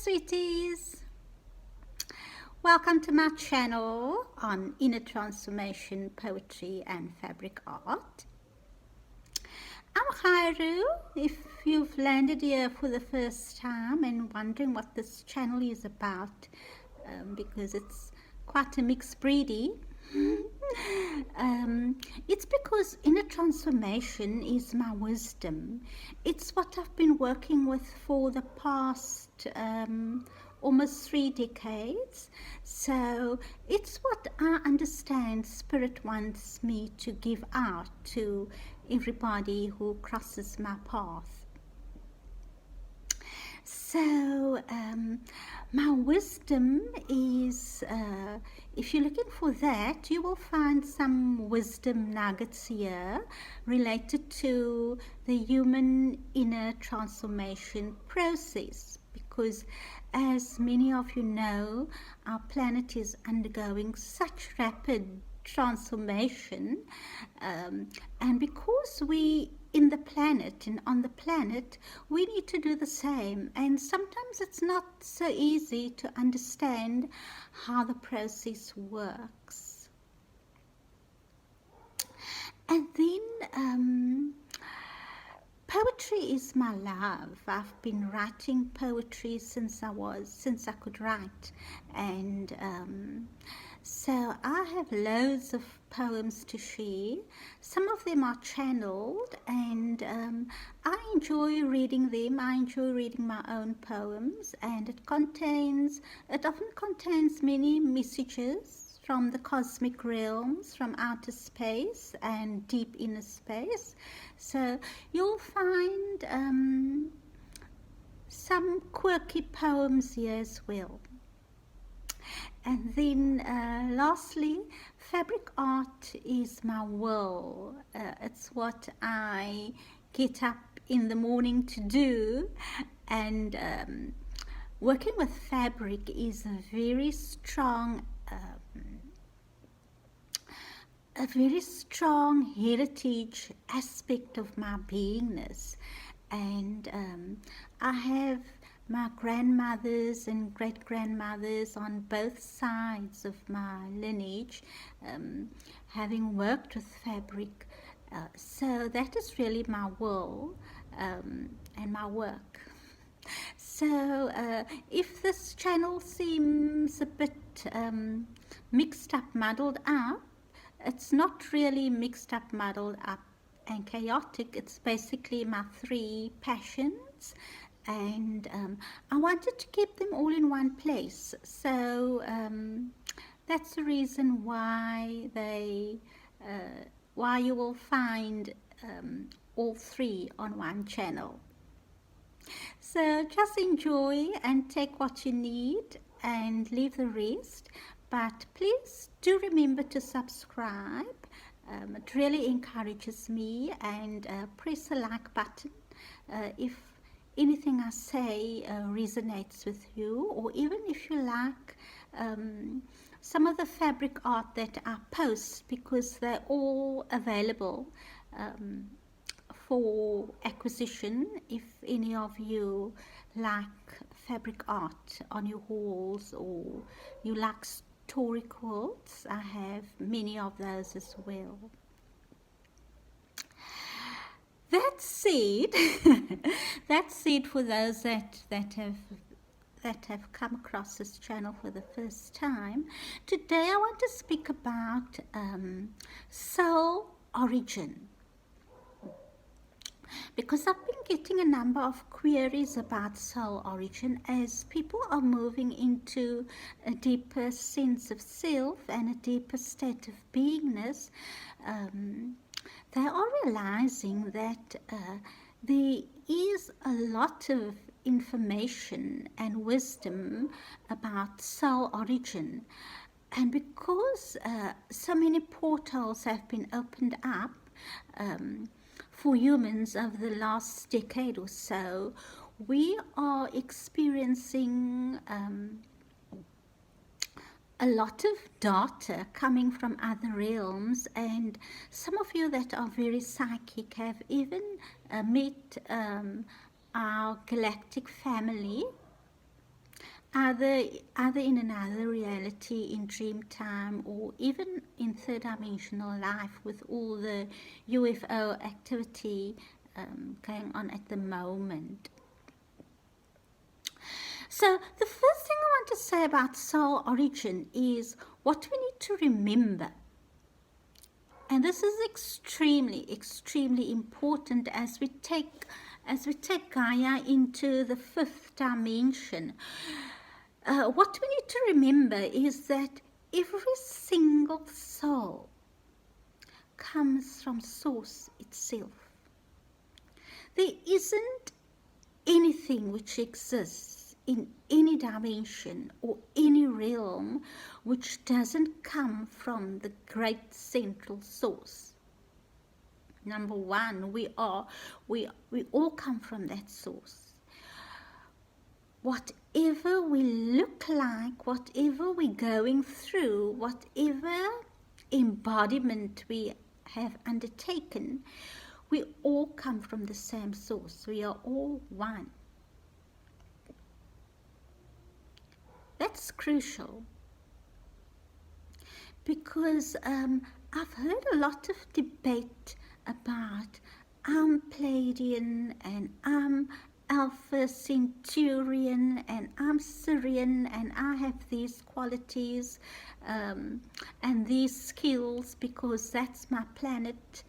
sweeties, welcome to my channel on inner transformation, poetry and fabric art. I'm Khairu. If you've landed here for the first time and wondering what this channel is about, because it's quite a mixed breedy, it's because inner transformation is my wisdom. It's what I've been working with for the past almost 3 decades. So it's what I understand Spirit wants me to give out to everybody who crosses my path. So my wisdom is, if you're looking for that, you will find some wisdom nuggets here related to the human inner transformation process. Because as many of you know, our planet is undergoing such rapid transformation, and because we in the planet and on the planet, we need to do the same, and sometimes it's not so easy to understand how the process works. And then poetry is my love. I've been writing poetry since I could write, and so I have loads of poems to share. Some of them are channeled, and I enjoy reading them. I enjoy reading my own poems, and it often contains many messages from the cosmic realms, from outer space and deep inner space. So you'll find some quirky poems here as well. And then lastly, fabric art is my will. It's what I get up in the morning to do, and working with fabric is a very strong heritage aspect of my beingness. And I have my grandmothers and great-grandmothers on both sides of my lineage having worked with fabric. So that is really my will and my work. So if this channel seems a bit mixed up, muddled up, it's not really mixed up, muddled up and chaotic. It's basically my 3 passions, and I wanted to keep them all in one place. So that's the reason why why you will find all 3 on one channel. So just enjoy and take what you need and leave the rest. But please do remember to subscribe. It really encourages me, and press the like button if anything I say resonates with you, or even if you like some of the fabric art that I post, because they're all available for acquisition. If any of you like fabric art on your walls, or you like story quotes, I have many of those as well. That said, for those that have come across this channel for the first time, today I want to speak about soul origin, because I've been getting a number of queries about soul origin as people are moving into a deeper sense of self and a deeper state of beingness. They are realizing that there is a lot of information and wisdom about soul origin, and because so many portals have been opened up for humans over the last decade or so, we are experiencing a lot of data coming from other realms, and some of you that are very psychic have even met our galactic family, either in another reality, in dream time, or even in third dimensional life with all the UFO activity going on at the moment. So the first thing I want to say about soul origin is what we need to remember. And this is extremely, extremely important as we take Gaia into the fifth dimension. What we need to remember is that every single soul comes from Source itself. There isn't anything which exists in any dimension or any realm which doesn't come from the great central source. Number one, we all come from that source. Whatever we look like, whatever we're going through, whatever embodiment we have undertaken, we all come from the same source. We are all one. That's crucial because I've heard a lot of debate about I'm Pleiadian and I'm Alpha Centurion and I'm Syrian and I have these qualities and these skills because that's my planet.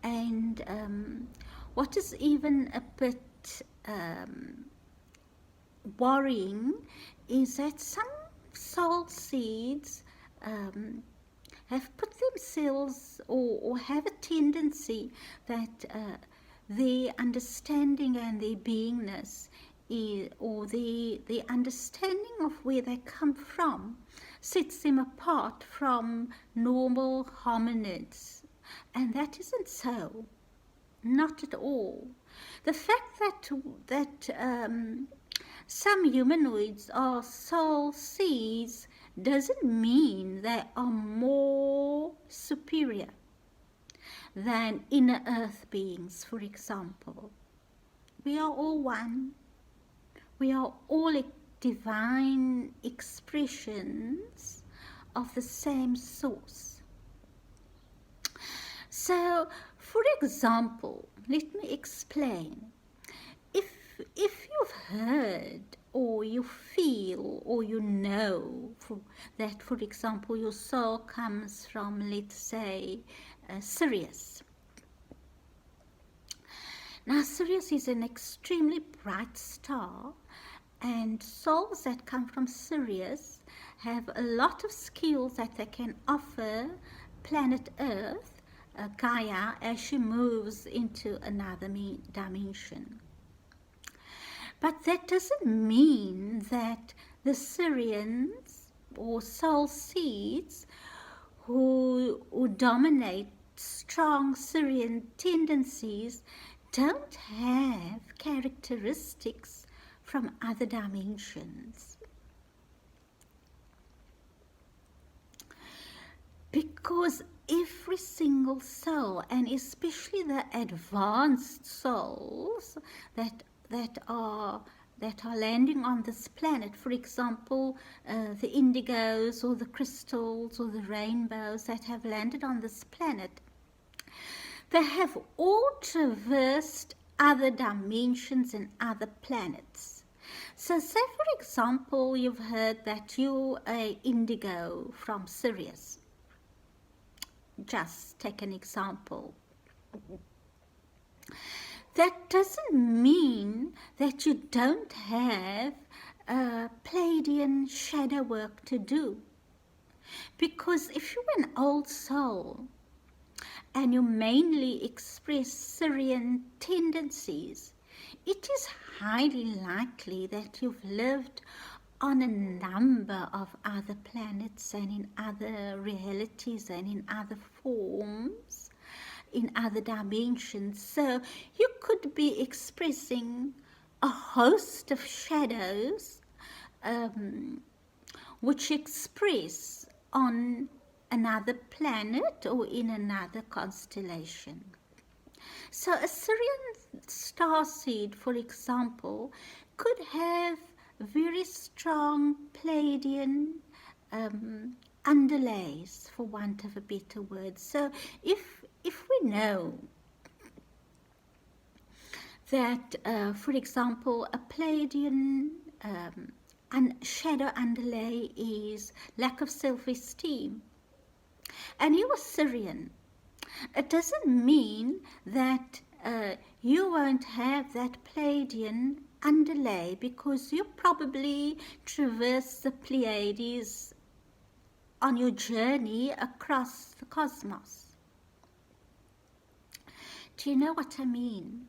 And what is even a bit worrying is that some soul seeds have put themselves or have a tendency that their understanding and their beingness or the understanding of where they come from sets them apart from normal hominids. And that isn't so. Not at all. The fact that some humanoids are soul seeds doesn't mean they are more superior than inner earth beings, for example. We are all one. We are all divine expressions of the same source. So, for example, let me explain. If you've heard or you feel or you know that, for example, your soul comes from, let's say, Sirius. Now, Sirius is an extremely bright star, and souls that come from Sirius have a lot of skills that they can offer planet Earth, Gaia, as she moves into another dimension. But that doesn't mean that the Syrians or soul seeds who dominate strong Syrian tendencies don't have characteristics from other dimensions. Because every single soul, and especially the advanced souls that are landing on this planet, for example, the indigos or the crystals or the rainbows that have landed on this planet, they have all traversed other dimensions and other planets. So say, for example, you've heard that you're an indigo from Sirius. Just take an example. That doesn't mean that you don't have Pleiadian shadow work to do. Because if you're an old soul and you mainly express Syrian tendencies, it is highly likely that you've lived on a number of other planets and in other realities and in other forms, in other dimensions. So you could be expressing a host of shadows which express on another planet or in another constellation. So a Syrian starseed, for example, could have very strong Pleiadian underlays, for want of a better word. So if we know that, for example, a Pleiadian shadow underlay is lack of self-esteem, and you are Syrian, it doesn't mean that you won't have that Pleiadian underlay, because you probably traverse the Pleiades on your journey across the cosmos. Do you know what I mean?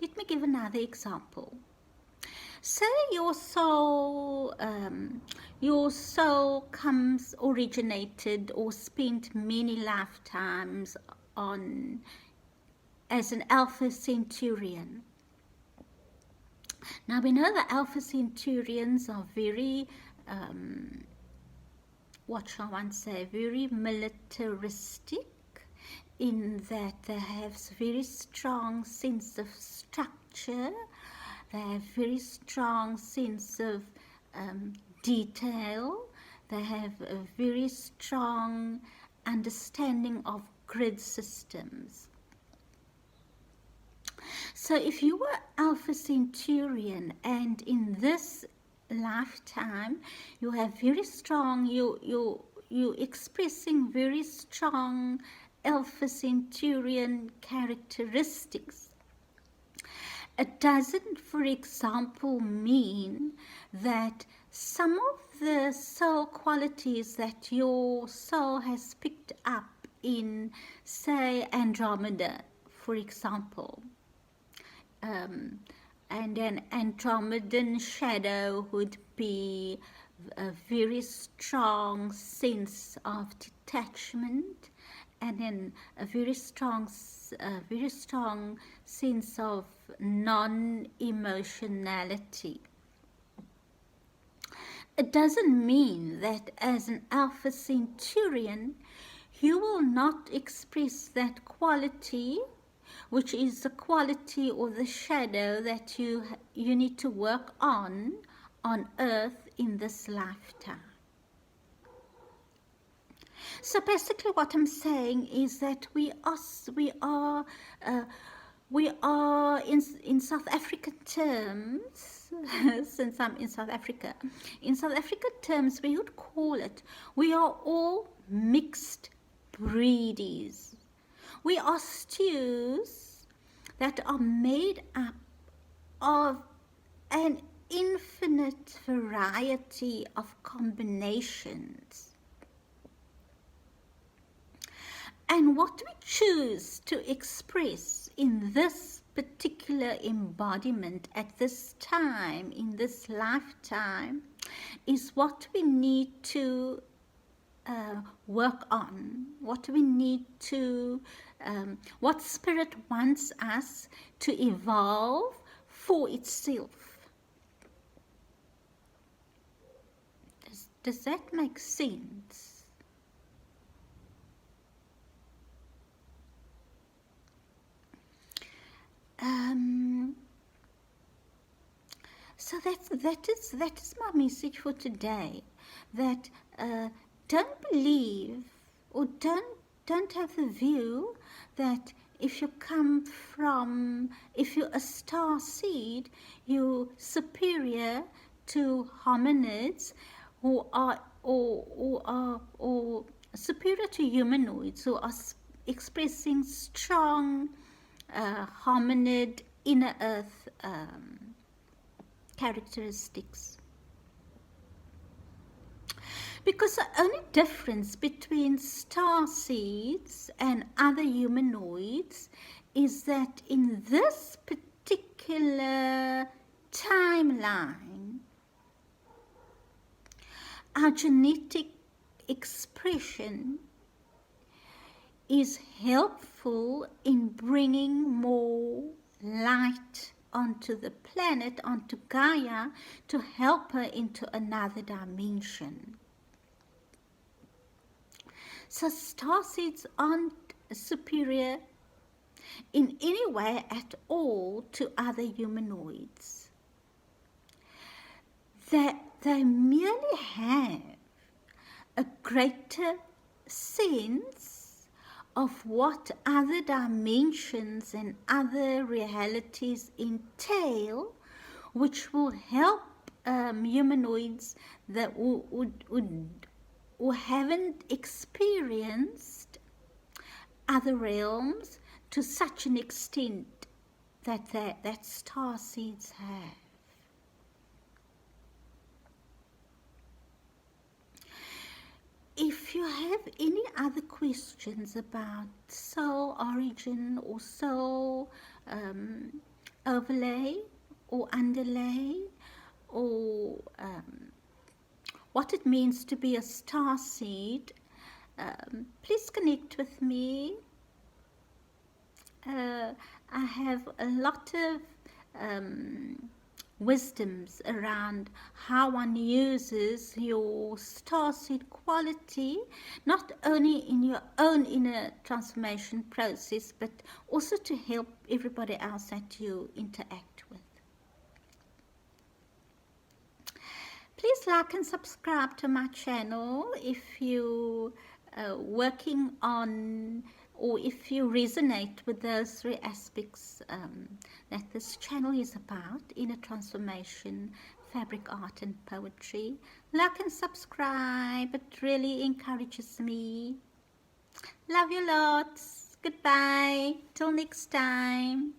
Let me give another example. Say your soul originated or spent many lifetimes as an Alpha Centurion. Now we know the Alpha Centurions are very, what shall one say, very militaristic, in that they have very strong sense of structure. They have very strong sense of detail. They have a very strong understanding of grid systems. So if you were Alpha Centurion, and in this lifetime you have very strong, you expressing very strong Alpha Centurion characteristics, it doesn't, for example, mean that some of the soul qualities that your soul has picked up in, say, Andromeda, for example, and an Andromedan shadow would be a very strong sense of detachment, and then a very strong sense of non-emotionality. It doesn't mean that as an Alpha Centurion you will not express that quality, which is the quality or the shadow that you need to work on Earth in this lifetime. So basically what I'm saying is that we are in South African terms, since I'm in South Africa, in South African terms we would call it, we are all mixed breedies. We are stews that are made up of an infinite variety of combinations. And what we choose to express in this particular embodiment at this time, in this lifetime, is what we need to work on, what we need to, what Spirit wants us to evolve for itself. Does that make sense? So that is my message for today. That don't believe, or don't have the view that if you're a starseed, you're superior to hominids who are or superior to humanoids who are expressing strong hominid inner earth characteristics. Because the only difference between starseeds and other humanoids is that in this particular timeline, our genetic expression is helpful in bringing more light onto the planet, onto Gaia, to help her into another dimension. So starseeds aren't superior in any way at all to other humanoids. They merely have a greater sense of what other dimensions and other realities entail, which will help humanoids that who haven't experienced other realms to such an extent that starseeds have. If you have any other questions about soul origin or soul overlay or underlay, or what it means to be a starseed, please connect with me. I have a lot of wisdoms around how one uses your starseed quality, not only in your own inner transformation process, but also to help everybody else that you interact with. Please like and subscribe to my channel if you are working on, or if you resonate with those three aspects that this channel is about: inner transformation, fabric art and poetry. Like and subscribe, it really encourages me. Love you lots. Goodbye. Till next time.